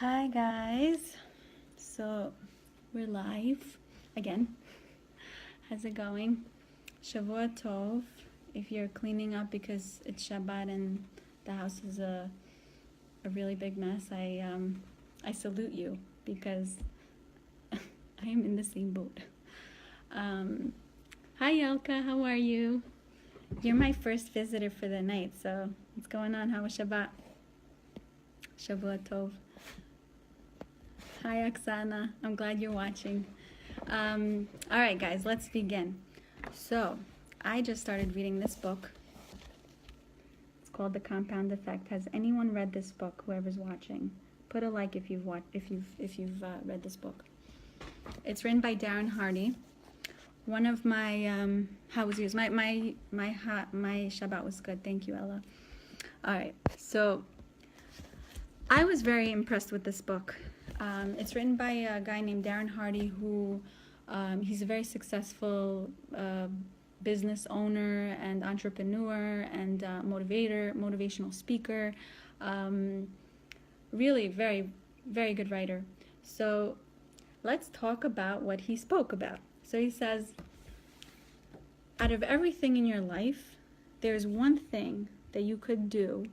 Hi guys, so we're live again. How's it going? Shavua Tov. If you're cleaning up because it's Shabbat and the house is a really big mess, I salute you because I am in the same boat. Hi Yelka, how are you? You're my first visitor for the night, so what's going on? How was Shabbat? Shavua Tov. Hi Oksana, I'm glad you're watching. All right guys, let's begin. So, I just started reading this book. It's called The Compound Effect. Has anyone read this book? Whoever's watching, put a like if you've read this book. It's written by Darren Hardy. One of my how was yours? My Shabbat was good. Thank you, Ella. All right, so I was very impressed with this book. It's written by a guy named Darren Hardy, who he's a very successful business owner and entrepreneur and motivational speaker. Really very, very good writer. So let's talk about what he spoke about. So he says, out of everything in your life, there's one thing that you could do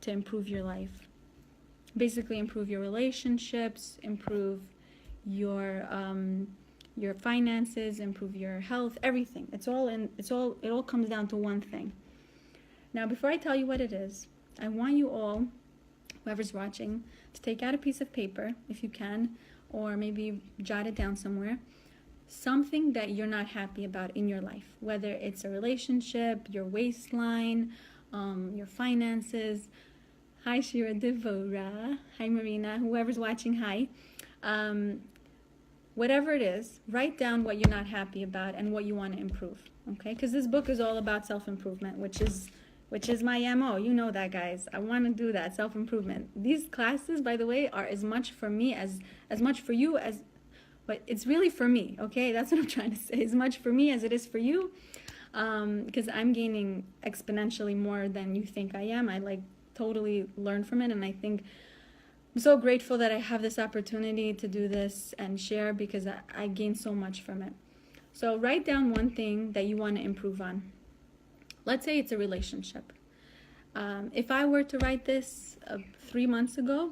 to improve your life. Basically improve your relationships, improve your finances, improve your health, everything. It all comes down to one thing. Now, before I tell you what it is, I want you all, whoever's watching, to take out a piece of paper, if you can, or maybe jot it down somewhere. Something that you're not happy about in your life, whether it's a relationship, your waistline, your finances. Hi, Shira Devora. Hi, Marina. Whoever's watching, hi. Whatever it is, write down what you're not happy about and what you want to improve, okay? Because this book is all about self-improvement, which is my MO. You know that, guys. I want to do that, self-improvement. These classes, by the way, are as much for me as much for you as, but it's really for me, okay? That's what I'm trying to say. As much for me as it is for you, because I'm gaining exponentially more than you think I am. I totally learn from it, and I think I'm so grateful that I have this opportunity to do this and share, because I gain so much from it. So write down one thing that you want to improve on. Let's say it's a relationship. If I were to write this 3 months ago,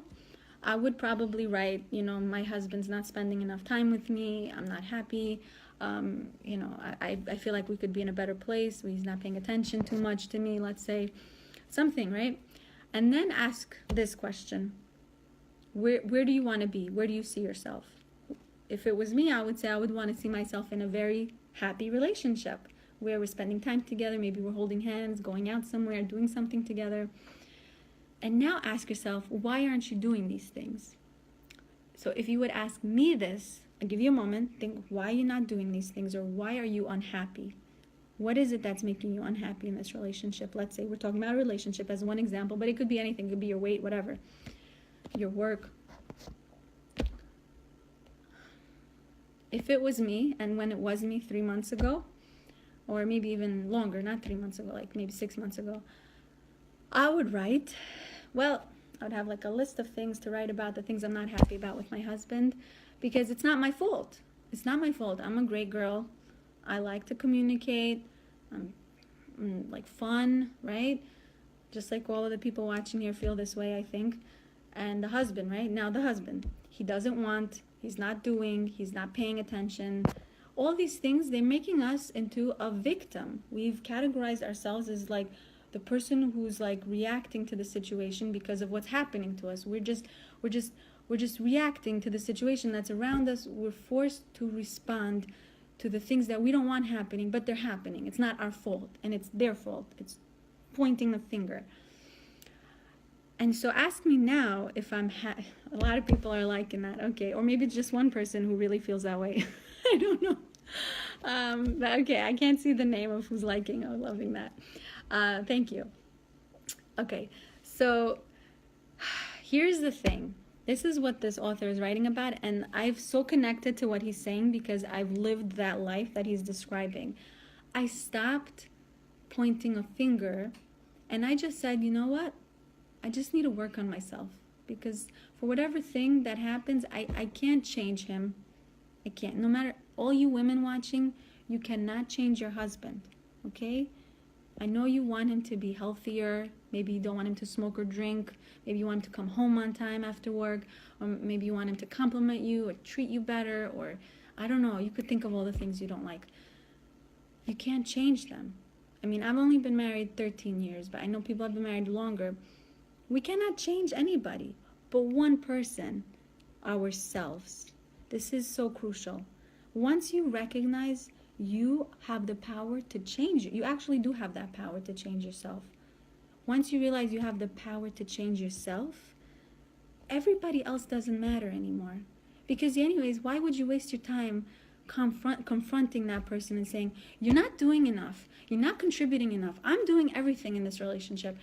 I would probably write, my husband's not spending enough time with me, I'm not happy, I feel like we could be in a better place, he's not paying attention too much to me, let's say, something, right? And then ask this question. Where do you want to be? Where do you see yourself? If it was me, I would say I would want to see myself in a very happy relationship where we're spending time together, maybe we're holding hands, going out somewhere, doing something together. And now ask yourself, why aren't you doing these things? So if you would ask me this, I'll give you a moment, think why you're not doing these things, or why are you unhappy? What is it that's making you unhappy in this relationship? Let's say we're talking about a relationship as one example, but it could be anything. It could be your weight, whatever. Your work. If it was me, and when it was me 3 months ago, or maybe even longer, not 3 months ago, like maybe 6 months ago, I would write, I would have a list of things to write about, the things I'm not happy about with my husband, because it's not my fault. It's not my fault. I'm a great girl. I like to communicate. I'm fun, right? Just like all of the people watching here feel this way, I think. And the husband, right? Now the husband, he doesn't want, he's not doing, he's not paying attention. All these things, they're making us into a victim. We've categorized ourselves as the person who's reacting to the situation because of what's happening to us. We're just reacting to the situation that's around us. We're forced to respond to the things that we don't want happening, but they're happening. It's not our fault, and it's their fault. It's pointing the finger. And so ask me now if I'm a lot of people are liking that, okay, or maybe it's just one person who really feels that way. I don't know. But okay, I can't see the name of who's liking or loving that. Thank you. Okay, so here's the thing. This is what this author is writing about, and I've so connected to what he's saying because I've lived that life that he's describing. I stopped pointing a finger, and I just said, you know what? I just need to work on myself. because for whatever thing that happens, I can't change him. I can't. No matter, all you women watching, you cannot change your husband, okay? I know you want him to be healthier. Maybe you don't want him to smoke or drink. Maybe you want him to come home on time after work. Or maybe you want him to compliment you or treat you better. Or, I don't know, you could think of all the things you don't like. You can't change them. I mean, I've only been married 13 years, but I know people have been married longer. We cannot change anybody, but one person, ourselves. This is so crucial. Once you recognize you have the power to change it, you actually do have that power to change yourself. Once you realize you have the power to change yourself, everybody else doesn't matter anymore. Because anyways, why would you waste your time confronting that person and saying, you're not doing enough, you're not contributing enough, I'm doing everything in this relationship.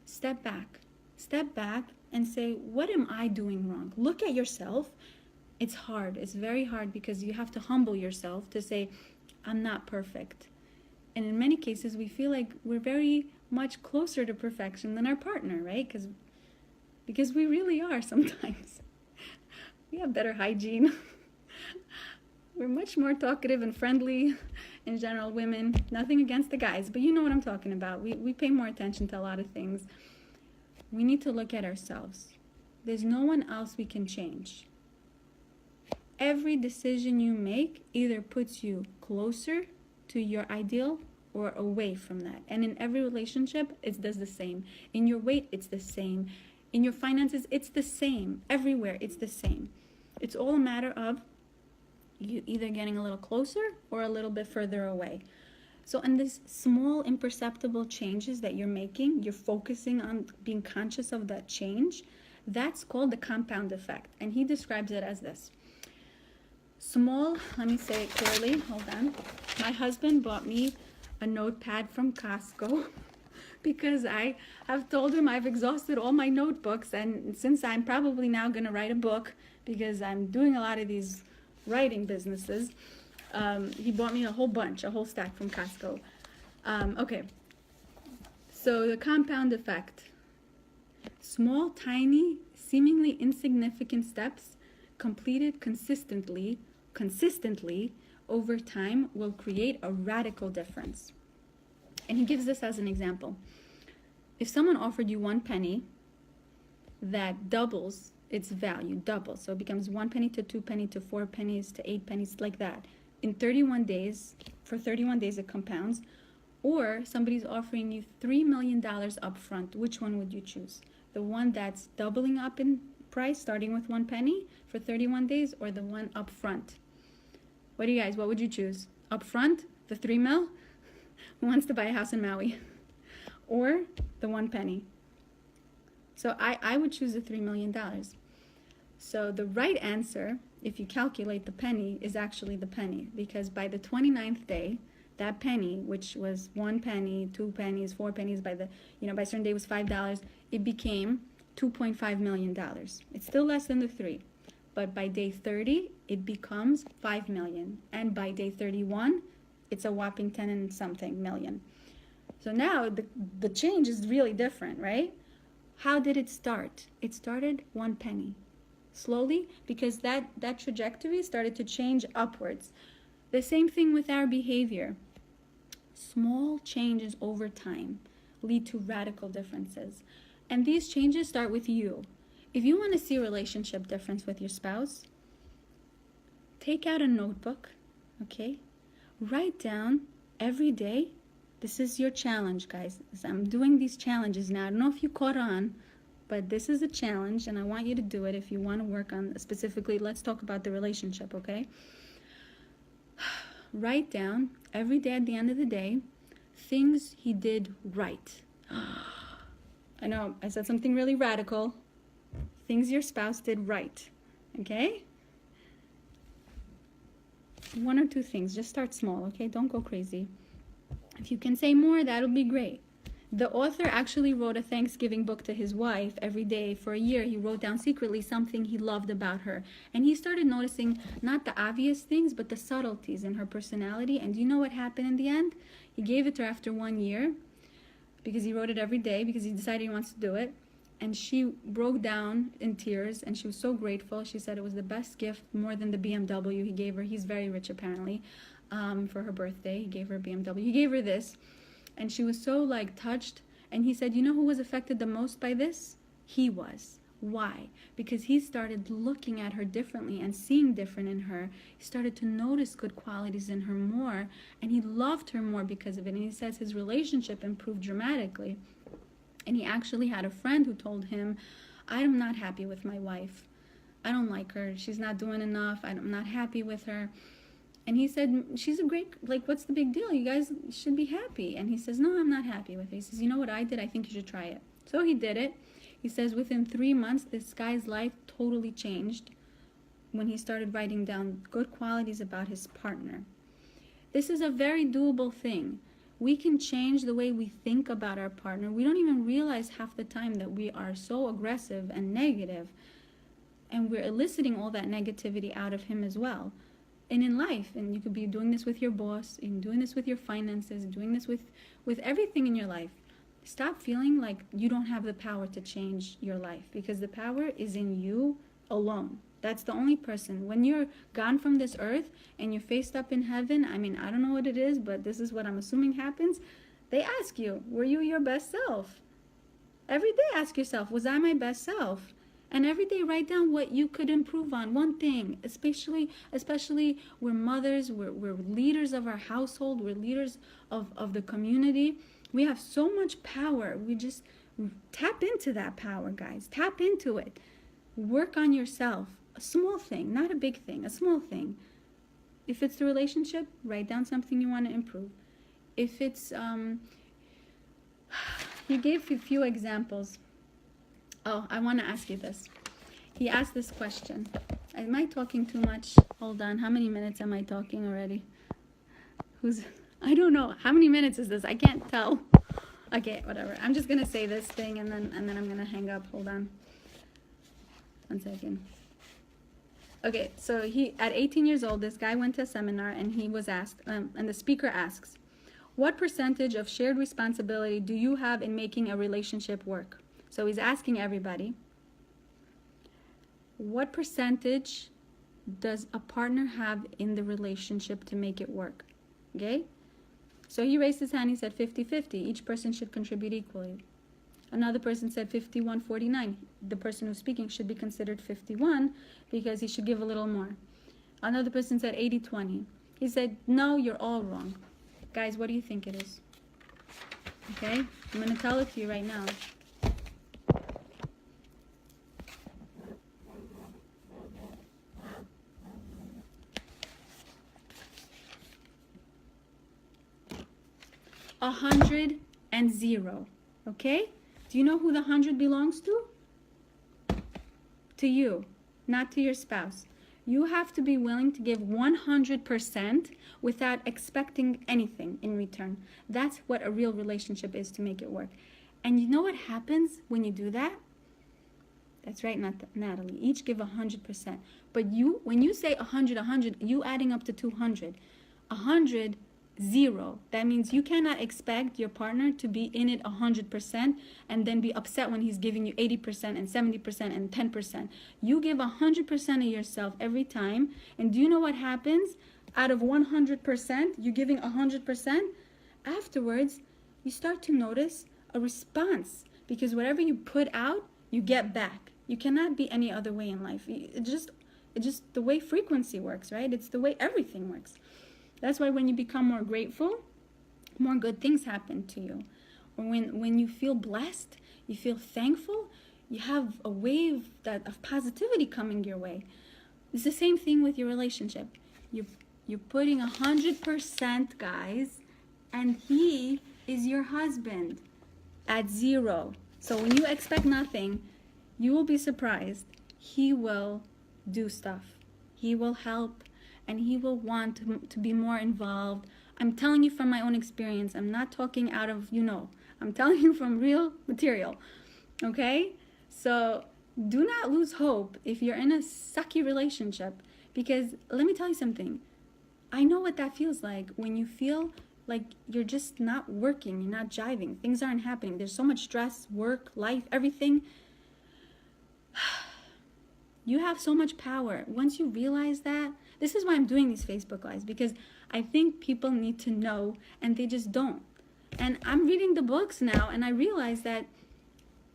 Step back and say, what am I doing wrong? Look at yourself. It's hard. It's very hard because you have to humble yourself to say, I'm not perfect. And in many cases, we feel like we're very much closer to perfection than our partner, right? Because we really are sometimes. We have better hygiene. We're much more talkative and friendly in general, women. Nothing against the guys, but you know what I'm talking about. We pay more attention to a lot of things. We need to look at ourselves. There's no one else we can change. Every decision you make either puts you closer to your ideal or away from that. And in every relationship, it does the same. In your weight, it's the same. In your finances, it's the same. Everywhere, it's the same. It's all a matter of you either getting a little closer or a little bit further away. So in these small imperceptible changes that you're making, you're focusing on being conscious of that change. That's called the compound effect. And he describes it as this. Small, let me say it clearly, hold on. My husband bought me a notepad from Costco because I have told him I've exhausted all my notebooks, and since I'm probably now going to write a book because I'm doing a lot of these writing businesses, he bought me a whole stack from Costco. Okay, so the compound effect. Small, tiny, seemingly insignificant steps completed consistently over time will create a radical difference. And he gives this as an example. If someone offered you 1 penny, that doubles its value, doubles. So it becomes 1 penny to 2 pennies to 4 pennies to 8 pennies, like that. In 31 days, for 31 days it compounds. Or somebody's offering you $3 million up front. Which one would you choose? The one that's doubling up in price, starting with 1 penny for 31 days, or the one up front? What do you guys, what would you choose? Up front, the 3 mil? Who wants to buy a house in Maui? Or the 1 penny? So I would choose the $3 million. So the right answer, if you calculate the penny, is actually the penny. Because by the 29th day, that penny, which was 1 penny, 2 pennies, 4 pennies, by a certain day was $5, it became $2.5 million. It's still less than the 3. But by day 30, it becomes 5 million. And by day 31, it's a whopping 10 and something million. So now the change is really different, right? How did it start? It started 1 penny. Slowly, because that trajectory started to change upwards. The same thing with our behavior. Small changes over time lead to radical differences. And these changes start with you. If you want to see a relationship difference with your spouse, take out a notebook, okay? Write down every day. This is your challenge, guys. I'm doing these challenges now. I don't know if you caught on, but this is a challenge, and I want you to do it if you want to work on, specifically, let's talk about the relationship, okay? Write down every day at the end of the day things he did right. I know, I said something really radical. Things your spouse did right, okay? 1 or 2 things. Just start small, okay? Don't go crazy. If you can say more, that'll be great. The author actually wrote a Thanksgiving book to his wife. Every day for a year, he wrote down secretly something he loved about her. And he started noticing not the obvious things, but the subtleties in her personality. And do you know what happened in the end? He gave it to her after 1 year, because he wrote it every day, because he decided he wants to do it. And she broke down in tears, and she was so grateful. She said it was the best gift, more than the BMW he gave her. He's very rich, apparently. For her birthday, he gave her a BMW. He gave her this, and she was so like touched. And he said, you know who was affected the most by this? He was. Why? Because he started looking at her differently and seeing different in her. He started to notice good qualities in her more, and he loved her more because of it. And he says his relationship improved dramatically. And he actually had a friend who told him, I'm not happy with my wife. I don't like her. She's not doing enough. I'm not happy with her. And he said, she's a great, like, what's the big deal? You guys should be happy. And he says, no, I'm not happy with her. He says, you know what I did? I think you should try it. So he did it. He says within 3 months, this guy's life totally changed when he started writing down good qualities about his partner. This is a very doable thing. We can change the way we think about our partner. We don't even realize half the time that we are so aggressive and negative, and we're eliciting all that negativity out of him as well. And in life, and you could be doing this with your boss, and doing this with your finances, doing this with everything in your life. Stop feeling like you don't have the power to change your life, because the power is in you alone. That's the only person. When you're gone from this earth and you're faced up in heaven, I mean, I don't know what it is, but this is what I'm assuming happens. They ask you, were you your best self? Every day ask yourself, was I my best self? And every day write down what you could improve on. One thing, especially we're mothers, we're leaders of our household, we're leaders of the community. We have so much power. We just tap into that power, guys. Tap into it. Work on yourself. A small thing, not a big thing, a small thing. If it's the relationship, write down something you want to improve. If it's, he gave a few examples. Oh, I want to ask you this. He asked this question. Am I talking too much? Hold on. How many minutes am I talking already? I don't know. How many minutes is this? I can't tell. Okay, whatever. I'm just going to say this thing and then I'm going to hang up. Hold on. 1 second. Okay, so at 18 years old, this guy went to a seminar and he was asked, and the speaker asks, what percentage of shared responsibility do you have in making a relationship work? So he's asking everybody, what percentage does a partner have in the relationship to make it work? Okay? So he raised his hand, he said 50-50. Each person should contribute equally. Another person said 51-49. The person who's speaking should be considered 51 because he should give a little more. Another person said 80-20. He said, no, you're all wrong. Guys, what do you think it is? Okay? I'm going to tell it to you right now. A 100 and 0. Okay? Do you know who the 100 belongs to? To you, not to your spouse. You have to be willing to give 100% without expecting anything in return. That's what a real relationship is, to make it work. And you know what happens when you do that? That's right, Natalie. Each give 100%. But when you say 100, you adding up to 200. 100, 0. That means you cannot expect your partner to be in it 100% and then be upset when he's giving you 80% and 70% and 10%. You give 100% of yourself every time. And do you know what happens? Out of 100%, you're giving 100%. Afterwards, you start to notice a response, because whatever you put out, you get back. You cannot be any other way in life. It's just the way frequency works, right? It's the way everything works. That's why when you become more grateful, more good things happen to you. Or when you feel blessed, you feel thankful, you have a wave of positivity coming your way. It's the same thing with your relationship. You're putting 100%, guys, and he is your husband at 0. So when you expect nothing, you will be surprised. He will do stuff. He will help. And he will want to be more involved. I'm telling you from my own experience. I'm not talking out of, I'm telling you from real material. Okay? So do not lose hope if you're in a sucky relationship. Because let me tell you something. I know what that feels like when you feel like you're just not working. You're not jiving. Things aren't happening. There's so much stress, work, life, everything. You have so much power. Once you realize that, this is why I'm doing these Facebook Lives, because I think people need to know and they just don't. And I'm reading the books now and I realize that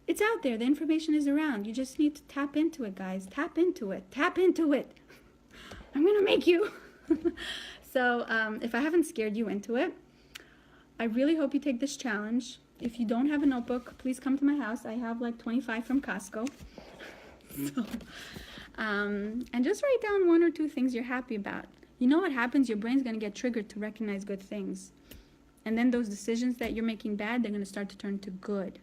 it's out there. The information is around. You just need to tap into it, guys. Tap into it. Tap into it. I'm going to make you. So if I haven't scared you into it, I really hope you take this challenge. If you don't have a notebook, please come to my house. I have like 25 from Costco. So, and just write down 1 or 2 things you're happy about. You know what happens? Your brain's going to get triggered to recognize good things. And then those decisions that you're making bad, they're going to start to turn to good.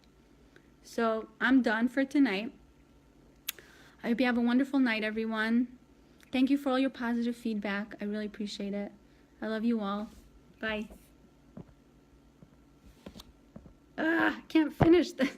So I'm done for tonight. I hope you have a wonderful night, everyone. Thank you for all your positive feedback. I really appreciate it. I love you all. Bye. I can't finish this.